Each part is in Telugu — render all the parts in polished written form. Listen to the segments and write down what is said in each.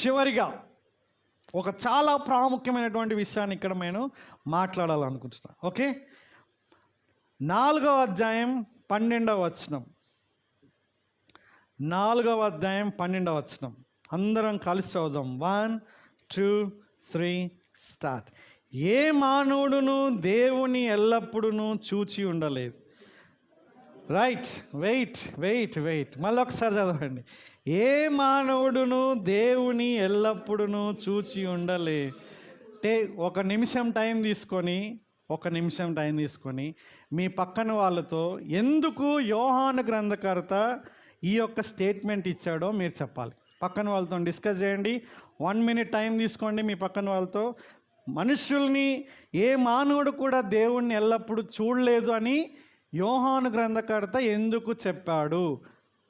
చివరిగా ఒక చాలా ప్రాముఖ్యమైనటువంటి విషయాన్ని ఇక్కడ నేను మాట్లాడాలనుకుంటున్నాను. ఓకే, 4వ అధ్యాయం 12వ వచనం. 4వ అధ్యాయం 12వ వచనం అందరం కలిసి చదువుదాం. 1 2 3 స్టార్ట్. ఏ మానవుడును దేవుని ఎల్లప్పుడూ చూచి ఉండలేదు. రైట్, వెయిట్ మళ్ళీ ఒకసారి చదవండి. ఏ మానవుడును దేవుని ఎల్లప్పుడూ చూచి ఉండలే. ఒక నిమిషం టైం తీసుకొని మీ పక్కన వాళ్ళతో ఎందుకు యోహాను గ్రంథకర్త ఈ యొక్క స్టేట్మెంట్ ఇచ్చాడో మీరు చెప్పాలి. పక్కన వాళ్ళతో డిస్కస్ చేయండి. 1 minute టైం తీసుకోండి మీ పక్కన వాళ్ళతో. మనుషుల్ని ఏ మానవుడు కూడా దేవుణ్ణి ఎల్లప్పుడూ చూడలేదు అని యోహాను గ్రంథకర్త ఎందుకు చెప్పాడు?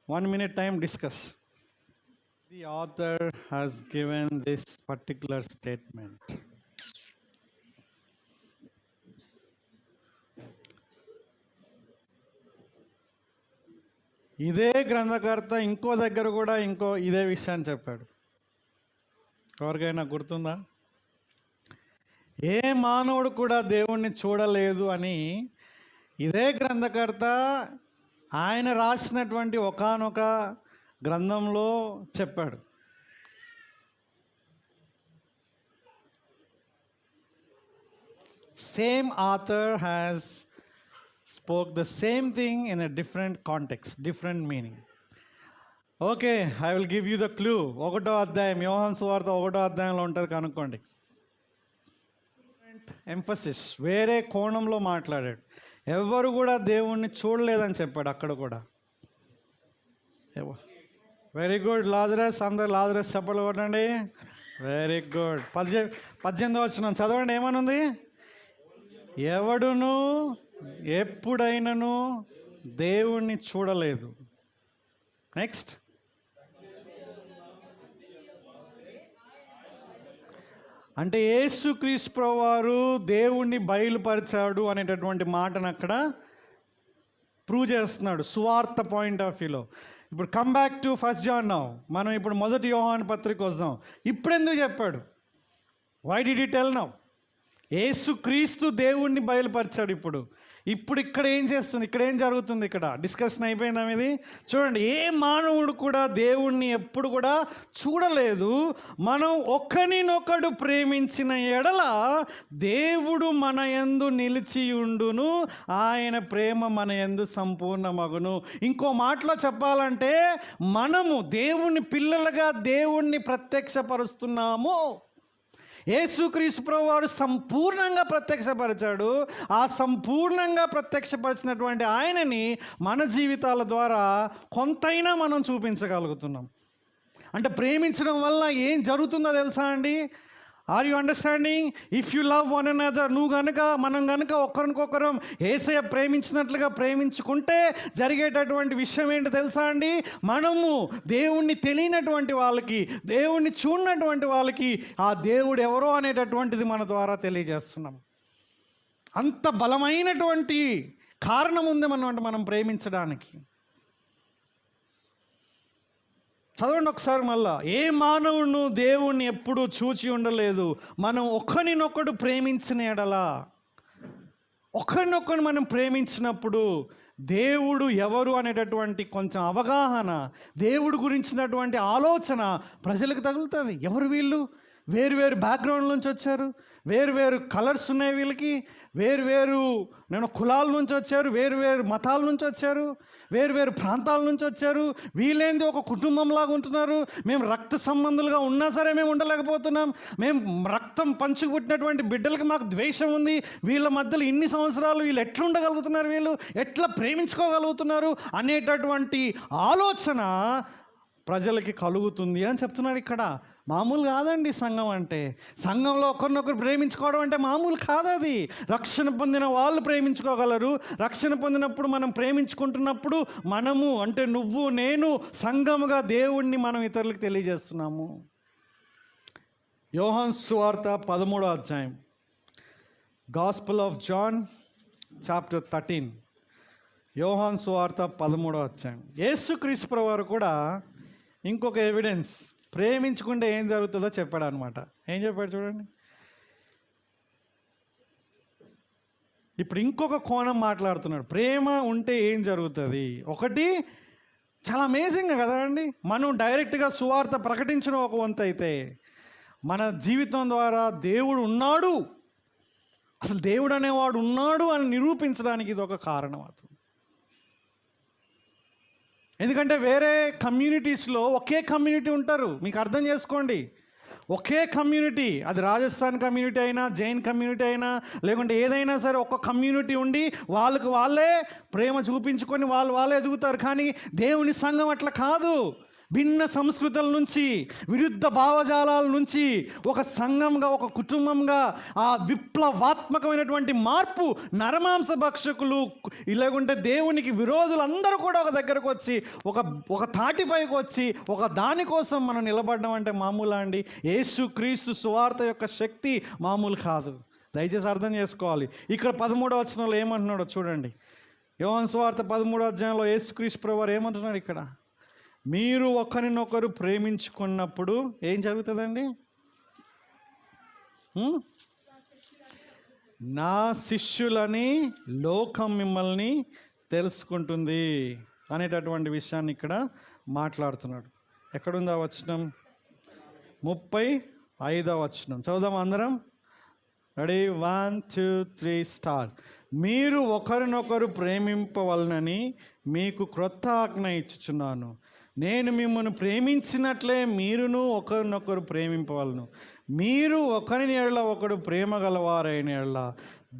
1 minute time discuss. The author has given this particular statement. ఇదే గ్రంథకర్త ఇంకో దగ్గర కూడా ఇదే విషయాన్ని చెప్పాడు. ఎవరికైనా గుర్తుందా? ఏ మానవుడు కూడా దేవుణ్ణి చూడలేదు అని ఇదే గ్రంథకర్త ఆయన రాసినటువంటి ఒకానొక గ్రంథంలో చెప్పాడు. Same author has spoke the same thing in a different context, different meaning. Okay, I will give you the clue. 1వ అధ్యాయం యోహాను సువార్త 1వ అధ్యాయంలో ఉంటుంది, కనుక్కోండి. ఎంఫసిస్ వేరే కోణంలో మాట్లాడాడు. ఎవరు కూడా దేవుణ్ణి చూడలేదని చెప్పాడు అక్కడ కూడా. వెరీ గుడ్ లాజరస్, అందరు లాజరస్ చెప్పలు కొట్టండి. Very good. 18వ వచనం చదవండి, ఏమనుంది? ఎవడును ఎప్పుడైనాను దేవుణ్ణి చూడలేదు. నెక్స్ట్, అంటే యేసుక్రీస్తు ప్రభువారు దేవుణ్ణి బయలుపరిచాడు అనేటటువంటి మాటను అక్కడ ప్రూవ్ చేస్తున్నాడు సువార్త పాయింట్ ఆఫ్ వ్యూలో. ఇప్పుడు come back to 1 John now. మనం ఇప్పుడు 1 యోహాను పత్రిక వద్దాం. ఇప్పుడు ఎందుకు చెప్పాడు? Why did he tell now? యేసుక్రీస్తు దేవుణ్ణి బయలుపరిచాడు. ఇప్పుడు ఇక్కడ ఏం చేస్తుంది? ఇక్కడ ఏం జరుగుతుంది? ఇక్కడ డిస్కషన్ అయిపోయిందా ఇది? చూడండి, ఏ మానవుడు కూడా దేవుణ్ణి ఎప్పుడు కూడా చూడలేదు. మనం ఒకరినొకడు ప్రేమించిన ఎడల దేవుడు మన యందు నిలిచి ఉండును, ఆయన ప్రేమ మన యందు సంపూర్ణమగును. ఇంకో మాటలో చెప్పాలంటే మనము దేవుని పిల్లలుగా దేవుణ్ణి ప్రత్యక్షపరుస్తున్నాము. యేసుక్రీస్తు ప్రభువారు సంపూర్ణంగా ప్రత్యక్షపరిచాడు. ఆ సంపూర్ణంగా ప్రత్యక్షపరిచినటువంటి ఆయనని మన జీవితాల ద్వారా కొంతైనా మనం చూపించగలుగుతున్నాం. అంటే ప్రేమించడం వల్ల ఏం జరుగుతుందో తెలుసా అండి? Are you understanding? If you love one another, మనం కనుక ఒకరికొకరం యేసయ్య ప్రేమించినట్లుగా ప్రేమించుకుంటే జరిగేటటువంటి విషయం ఏంటి తెలుసా అండి? మనము దేవుణ్ణి తెలియనటువంటి వాళ్ళకి, దేవుణ్ణి చూడనటువంటి వాళ్ళకి ఆ దేవుడు ఎవరో అనేటటువంటిది మన ద్వారా తెలియజేస్తున్నాం. అంత బలమైనటువంటి కారణం ఉంది మనం ప్రేమించడానికి. చదవండి ఒకసారి మళ్ళా. ఏ మానవుడు దేవుణ్ణి ఎప్పుడూ చూచి ఉండలేదు. మనం ఒకరినొకడు ప్రేమించిన ఎడలా, ఒకరినొకరు మనం ప్రేమించినప్పుడు దేవుడు ఎవరు అనేటటువంటి కొంచెం అవగాహన, దేవుడు గురించినటువంటి ఆలోచన ప్రజలకు తగులుతుంది. ఎవరు వీళ్ళు? వేరు బ్యాక్గ్రౌండ్ నుంచి వచ్చారు, వేరు కలర్స్ ఉన్నాయి వీళ్ళకి, వేరు కులాల నుంచి వచ్చారు, వేరు మతాల నుంచి వచ్చారు, వేరు ప్రాంతాల నుంచి వచ్చారు. వీళ్ళేంది ఒక కుటుంబంలాగా ఉంటున్నారు. మేము రక్త సంబంధులుగా ఉన్నా సరే మేము ఉండలేకపోతున్నాం. మేము రక్తం పంచుకుట్టినటువంటి బిడ్డలకి మాకు ద్వేషం ఉంది. వీళ్ళ మధ్యలో ఇన్ని సంవత్సరాలు వీళ్ళు ఎట్లా ఉండగలుగుతున్నారు, వీళ్ళు ఎట్లా ప్రేమించుకోగలుగుతున్నారు అనేటటువంటి ఆలోచన ప్రజలకి కలుగుతుంది అని చెప్తున్నాడు ఇక్కడ. మామూలు కాదండి సంఘం అంటే. సంఘంలో ఒకరినొకరు ప్రేమించుకోవడం అంటే మామూలు కాదు. అది రక్షణ పొందిన వాళ్ళు ప్రేమించుకోగలరు. రక్షణ పొందినప్పుడు మనం ప్రేమించుకుంటున్నప్పుడు మనము అంటే నువ్వు నేను సంఘముగా దేవుణ్ణి మనం ఇతరులకు తెలియజేస్తున్నాము. యోహాను సువార్త 13వ అధ్యాయం, గాస్పెల్ ఆఫ్ జాన్ చాప్టర్ 13. యోహాను సువార్త 13వ అధ్యాయం. యేసుక్రీస్తు ప్రభువారు కూడా ఇంకొక ఎవిడెన్స్ ప్రేమించుకుంటే ఏం జరుగుతుందో చెప్పాడు అనమాట. ఏం చెప్పాడు చూడండి. ఇప్పుడు ఇంకొక కోణం మాట్లాడుతున్నాడు. ప్రేమ ఉంటే ఏం జరుగుతుంది. ఒకటి చాలా అమేజింగ్ కదా అండి, మనం డైరెక్ట్గా సువార్త ప్రకటించిన ఒక వంతు అయితే, మన జీవితం ద్వారా దేవుడు ఉన్నాడు, అసలు దేవుడు అనేవాడు ఉన్నాడు అని నిరూపించడానికి ఇది ఒక కారణం అవుతుంది. ఎందుకంటే వేరే కమ్యూనిటీస్లో ఒకే కమ్యూనిటీ ఉంటారు. మీకు అర్థం చేసుకోండి, ఒకే కమ్యూనిటీ, అది రాజస్థాన్ కమ్యూనిటీ అయినా, జైన్ కమ్యూనిటీ అయినా, లేకుంటే ఏదైనా సరే, ఒక కమ్యూనిటీ ఉండి వాళ్ళకి వాళ్ళే ప్రేమ చూపించుకొని వాళ్ళే ఎదుగుతారు. కానీ దేవుని సంఘం అట్లా కాదు. భిన్న సంస్కృతుల నుంచి, విరుద్ధ భావజాలాల నుంచి ఒక సంఘంగా, ఒక కుటుంబంగా ఆ విప్లవాత్మకమైనటువంటి మార్పు, నరమాంస భక్షకులు లేకుంటే దేవునికి విరోధులు అందరూ కూడా ఒక దగ్గరకు వచ్చి ఒక తాటిపైకి వచ్చి ఒక దానికోసం మనం నిలబడడం అంటే మామూలు అండి. యేసుక్రీస్తు సువార్త యొక్క శక్తి మామూలు కాదు. దయచేసి అర్థం చేసుకోవాలి. ఇక్కడ 13వ వచనంలో ఏమంటున్నాడో చూడండి. యోహాను సువార్త 13వ అధ్యాయంలో యేసుక్రీస్తు ప్రభువారు ఏమంటున్నాడు ఇక్కడ, మీరు ఒకరినొకరు ప్రేమించుకున్నప్పుడు ఏం జరుగుతుందండి? నా శిష్యులని లోకం మిమ్మల్ని తెలుసుకుంటుంది అనేటటువంటి విషయాన్ని ఇక్కడ మాట్లాడుతున్నాడు. ఎక్కడుందా వచనం? 35వ వచనం చదువుదాం అందరం. Ready, 1 2 3 start. మీరు ఒకరినొకరు ప్రేమింపవలనని మీకు క్రొత్త ఆజ్ఞ ఇచ్చుచున్నాను. నేను మిమ్మల్ని ప్రేమించినట్లే మీరును ఒకరినొకరు ప్రేమింపవలను. మీరు ఒకరిని ఎడల ఒకడు ప్రేమ గలవారైన ఎడల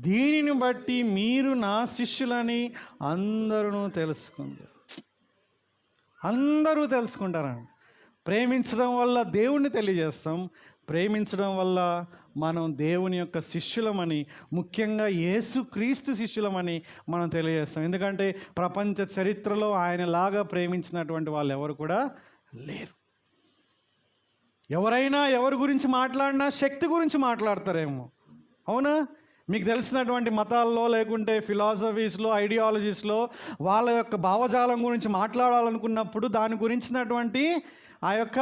దీనిని బట్టి మీరు నా శిష్యులని అందరూ తెలుసుకుంటారు. అందరూ తెలుసుకుంటారండి. ప్రేమించడం వల్ల దేవుణ్ణి తెలియజేస్తాం. ప్రేమించడం వల్ల మనం దేవుని యొక్క శిష్యులమని, ముఖ్యంగా యేసుక్రీస్తు శిష్యులమని మనం తెలియజేస్తాం. ఎందుకంటే ప్రపంచ చరిత్రలో ఆయనలాగా ప్రేమించినటువంటి వాళ్ళు ఎవరు కూడా లేరు. ఎవరైనా ఎవరి గురించి మాట్లాడినా శక్తి గురించి మాట్లాడతారేమో, అవునా? మీకు తెలిసినటువంటి మతాల్లో లేకుంటే ఫిలాసఫీస్లో, ఐడియాలజీస్లో వాళ్ళ యొక్క భావజాలం గురించి మాట్లాడాలనుకున్నప్పుడు దాని గురించినటువంటి ఆ యొక్క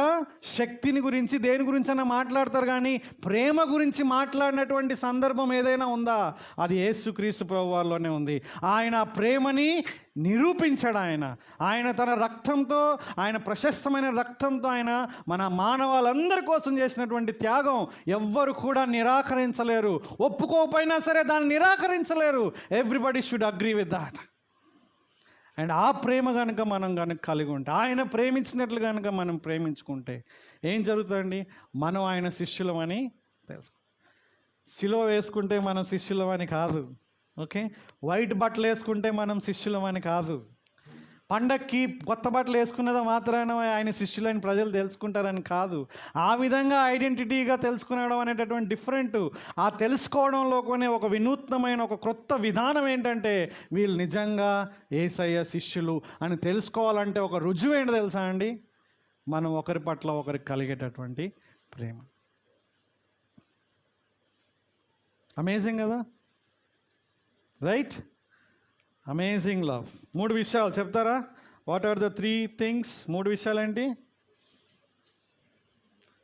శక్తిని గురించి దేని గురించి అయినా మాట్లాడతారు. కానీ ప్రేమ గురించి మాట్లాడినటువంటి సందర్భం ఏదైనా ఉందా? అది యేసుక్రీస్తు ప్రభువారిలోనే ఉంది. ఆయన ప్రేమని నిరూపించాడు. ఆయన తన రక్తంతో, ఆయన ప్రశస్తమైన రక్తంతో ఆయన మన మానవాళ్ళందరి కోసం చేసినటువంటి త్యాగం ఎవ్వరు కూడా నిరాకరించలేరు. ఒప్పుకోకపోయినా సరే దాన్ని నిరాకరించలేరు. Everybody should agree with that. And ఆ ప్రేమ కనుక మనం కనుక కలిగి ఉంటే, ఆయన ప్రేమించినట్లు కనుక మనం ప్రేమించుకుంటే ఏం జరుగుతుందండి? మనం ఆయన శిష్యులమని తెలుసు. సిలువ వేసుకుంటే మనం శిష్యులమని కాదు, ఓకే? వైట్ బట్టలు వేసుకుంటే మనం శిష్యులమని కాదు. పండక్కి కొత్త బట్టలు వేసుకున్నదా మాత్రాన ఆయన శిష్యులని ప్రజలు తెలుసుకుంటారని కాదు. ఆ విధంగా ఐడెంటిటీగా తెలుసుకునడం అనేటటువంటి డిఫరెంట్. ఆ తెలుసుకోవడంలో కొన్ని ఒక వినూత్నమైన ఒక క్రొత్త విధానం ఏంటంటే, వీళ్ళు నిజంగా యేసయ్య శిష్యులు అని తెలుసుకోవాలంటే ఒక రుజువు ఏంటో తెలుసా అండి? మనం ఒకరి పట్ల ఒకరికి కలిగేటటువంటి ప్రేమ. అమేజింగ్ కదా, రైట్? Amazing love. 3 విషయాలు చెప్తారా? What are the 3 things? 3 విషయాలు ఏంటి?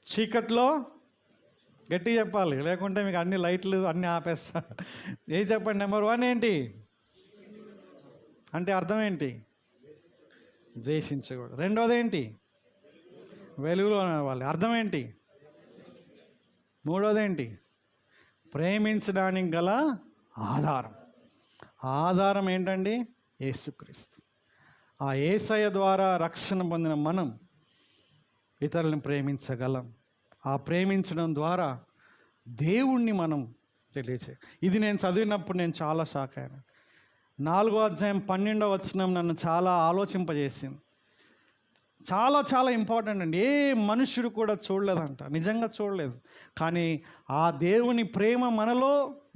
చీకట్లో గట్టి చెప్పాలి, లేకుంటే మీకు అన్ని లైట్లు అన్నీ ఆపేస్తా. ఏం చెప్పండి? నెంబర్ 1 ఏంటి అంటే అర్థం ఏంటి? ద్వేషించకూడదు. రెండోది ఏంటి? వెలుగులో నడవాలి. అర్థం ఏంటి? మూడోది ఏంటి? ప్రేమించడానికి గల ఆధారం ఏంటండి? యేసుక్రీస్తు. ఆ యేసయ్య ద్వారా రక్షణ పొందిన మనం ఇతరులను ప్రేమించగలం. ఆ ప్రేమించడం ద్వారా దేవుణ్ణి మనం తెలియచే. ఇది నేను చదివినప్పుడు నేను చాలా షాక్ అయ్యాను. 4వ అధ్యాయం 12వ వచనం నన్ను చాలా ఆలోచింపజేసింది. చాలా చాలా ఇంపార్టెంట్ అండి. ఏ మనుషుడు కూడా చూడలేదంట, నిజంగా చూడలేదు. కానీ ఆ దేవుని ప్రేమ మనలో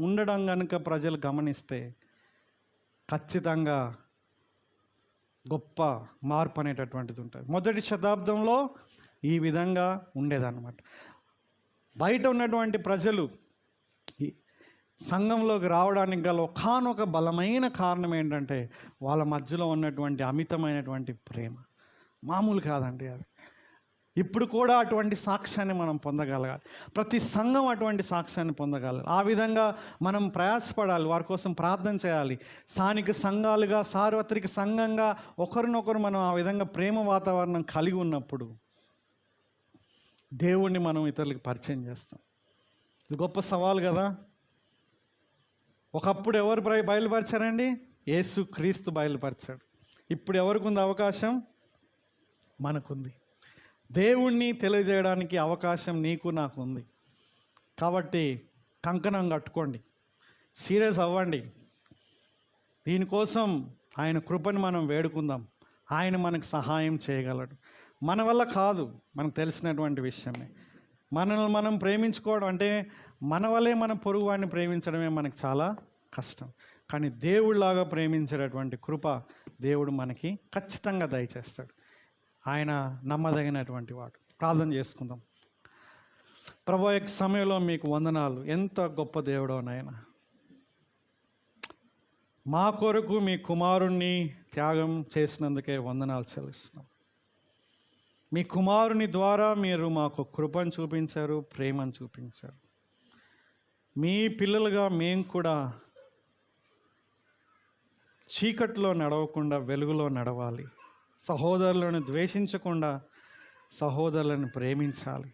ఉండడం కనుక ప్రజలు గమనిస్తే ఖచ్చితంగా గొప్ప మార్పు అనేటటువంటిది ఉంటుంది. మొదటి శతాబ్దంలో ఈ విధంగా ఉండేదన్నమాట. బయట ఉన్నటువంటి ప్రజలు సంఘంలోకి రావడానికి గల ఒకానొక బలమైన కారణం ఏంటంటే వాళ్ళ మధ్యలో ఉన్నటువంటి అమితమైనటువంటి ప్రేమ. మామూలు కాదండి అది. ఇప్పుడు కూడా అటువంటి సాక్ష్యాన్ని మనం పొందగలగాలి. ప్రతి సంఘం అటువంటి సాక్ష్యాన్ని పొందగలగాలి. ఆ విధంగా మనం ప్రయాసపడాలి, వారి కోసం ప్రార్థన చేయాలి. స్థానిక సంఘాలుగా, సార్వత్రిక సంఘంగా ఒకరినొకరు మనం ఆ విధంగా ప్రేమ వాతావరణం కలిగి ఉన్నప్పుడు దేవుణ్ణి మనం ఇతరులకు పరిచయం చేస్తాం. ఇది గొప్ప సవాల్ కదా. ఒకప్పుడు ఎవరు బయలుపరిచారండి? యేసు క్రీస్తు బయలుపరిచాడు. ఇప్పుడు ఎవరికి ఉంది అవకాశం? మనకుంది. దేవుణ్ణి తెలియజేయడానికి అవకాశం నీకు నాకు ఉంది. కాబట్టి కంకణం కట్టుకోండి, సీరియస్ అవ్వండి. దీనికోసం ఆయన కృపని మనం వేడుకుందాం. ఆయన మనకు సహాయం చేయగలడు. మన వల్ల కాదు, మనకు తెలిసినటువంటి విషయమే. మనల్ని మనం ప్రేమించుకోవడం అంటే మన వల్లే మన పొరుగు వాడిని ప్రేమించడమే మనకు చాలా కష్టం. కానీ దేవుడిలాగా ప్రేమించేటటువంటి కృప దేవుడు మనకి ఖచ్చితంగా దయచేస్తాడు. ఆయన నమ్మదగినటువంటి వాడు. ప్రార్థన చేసుకుందాం. ప్రభువా, యొక్క సమయంలో మీకు వందనాలు. ఎంత గొప్ప దేవుడో నాయన. మా కొరకు మీ కుమారుణ్ణి త్యాగం చేసినందుకే వందనాలు చెల్లిస్తున్నాం. మీ కుమారుని ద్వారా మీరు మాకు కృపను చూపించారు, ప్రేమను చూపించారు. మీ పిల్లలుగా మేము కూడా చీకట్లో నడవకుండా వెలుగులో నడవాలి. సహోదరులను ద్వేషించకుండా సహోదరులను ప్రేమించాలి.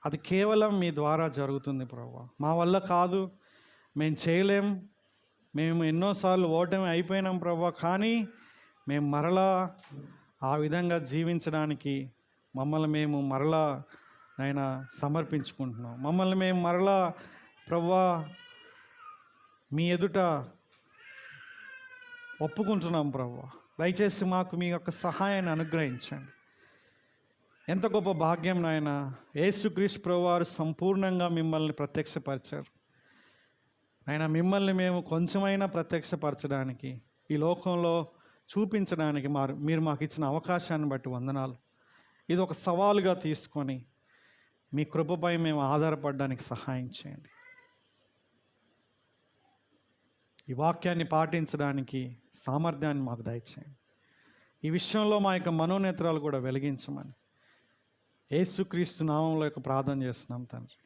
అది కేవలం మీ ద్వారా జరుగుతుంది ప్రభువా. మా వల్ల కాదు, మేము చేయలేం. మేము ఎన్నోసార్లు ఓటమి అయిపోయినాం ప్రభువా. కానీ మేము మరలా ఆ విధంగా జీవించడానికి మమ్మల్ని మేము మరలా ఆయన సమర్పించుకుంటున్నాం. మమ్మల్ని మేము మరలా ప్రభువా మీ ఎదుట ఒప్పుకుంటున్నాం ప్రభువా. దయచేసి మాకు మీ యొక్క సహాయాన్ని అనుగ్రహించండి. ఎంత గొప్ప భాగ్యం నాయన. యేసుక్రీస్తు ప్రభువారు సంపూర్ణంగా మిమ్మల్ని ప్రత్యక్షపరిచారు. ఆయన మిమ్మల్ని మేము కొంచెమైనా ప్రత్యక్షపరచడానికి, ఈ లోకంలో చూపించడానికి మీరు మాకు ఇచ్చిన అవకాశాన్ని బట్టి వందనాలు. ఇది ఒక సవాలుగా తీసుకొని మీ కృపపై మేము ఆధారపడడానికి సహాయం చేయండి. ఈ వాక్యాన్ని పాటించడానికి సామర్థ్యాన్ని మాకు దయచేయండి. ఈ విషయంలో మా యొక్క మనోనేత్రాలు కూడా వెలిగించమని యేసుక్రీస్తు నామంలో ప్రార్థన చేస్తున్నాం తండ్రి.